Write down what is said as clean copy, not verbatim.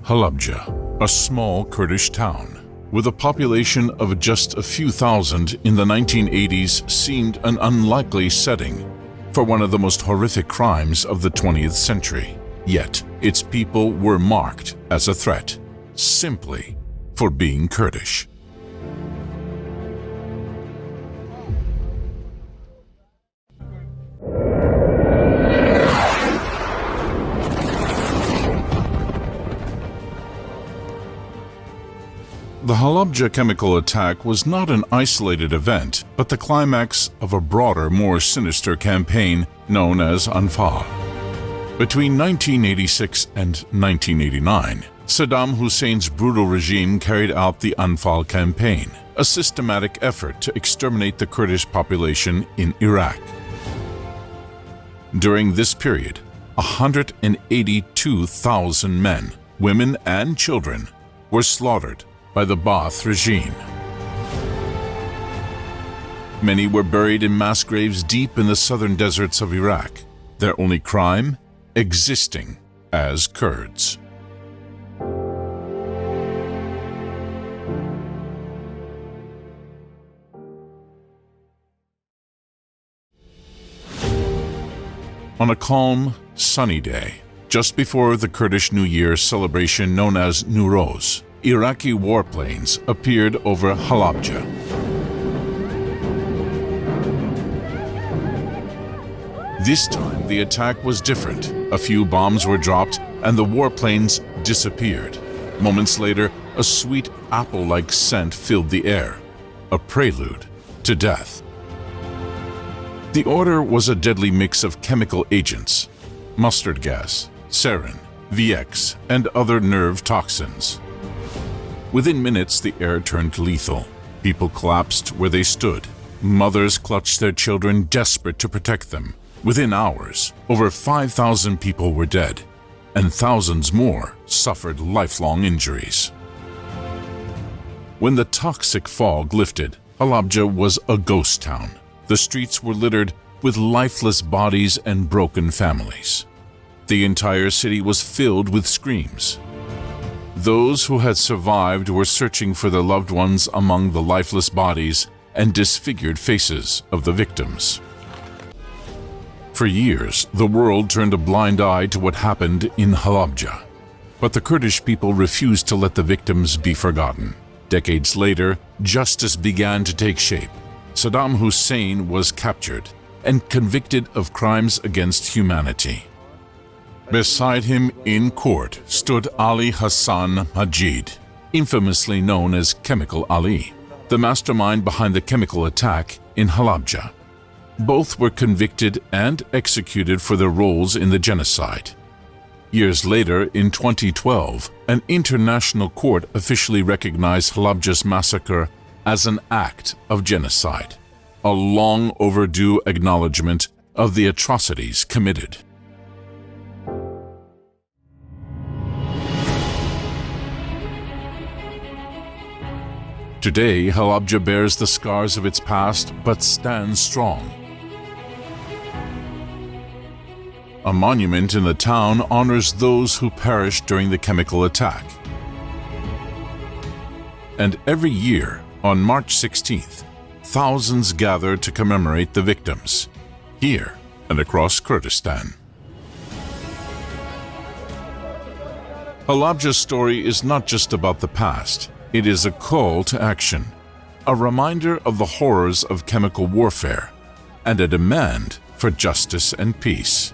Halabja, a small Kurdish town, with a population of just a few thousand in the 1980s, seemed an unlikely setting for one of the most horrific crimes of the 20th century. Yet, its people were marked as a threat, simply for being Kurdish. The Halabja chemical attack was not an isolated event, but the climax of a broader, more sinister campaign known as Anfal. Between 1986 and 1989, Saddam Hussein's brutal regime carried out the Anfal campaign, a systematic effort to exterminate the Kurdish population in Iraq. During this period, 182,000 men, women, and children were slaughtered by the Ba'ath regime. Many were buried in mass graves deep in the southern deserts of Iraq, their only crime existing as Kurds. On a calm, sunny day, just before the Kurdish New Year celebration known as Nowruz, Iraqi warplanes appeared over Halabja. This time, the attack was different. A few bombs were dropped and the warplanes disappeared. Moments later, a sweet apple-like scent filled the air, a prelude to death. The order was a deadly mix of chemical agents, mustard gas, sarin, VX, and other nerve toxins. Within minutes, the air turned lethal. People collapsed where they stood. Mothers clutched their children, desperate to protect them. Within hours, over 5,000 people were dead, and thousands more suffered lifelong injuries. When the toxic fog lifted, Halabja was a ghost town. The streets were littered with lifeless bodies and broken families. The entire city was filled with screams. Those who had survived were searching for their loved ones among the lifeless bodies and disfigured faces of the victims. For years, the world turned a blind eye to what happened in Halabja, but the Kurdish people refused to let the victims be forgotten. Decades later, justice began to take shape. Saddam Hussein was captured and convicted of crimes against humanity. Beside him in court stood Ali Hassan Majid, infamously known as Chemical Ali, the mastermind behind the chemical attack in Halabja. Both were convicted and executed for their roles in the genocide. Years later, in 2012, an international court officially recognized Halabja's massacre as an act of genocide, a long overdue acknowledgement of the atrocities committed. Today, Halabja bears the scars of its past but stands strong. A monument in the town honors those who perished during the chemical attack. And every year, on March 16th, thousands gather to commemorate the victims, here and across Kurdistan. Halabja's story is not just about the past. It is a call to action, a reminder of the horrors of chemical warfare, and a demand for justice and peace.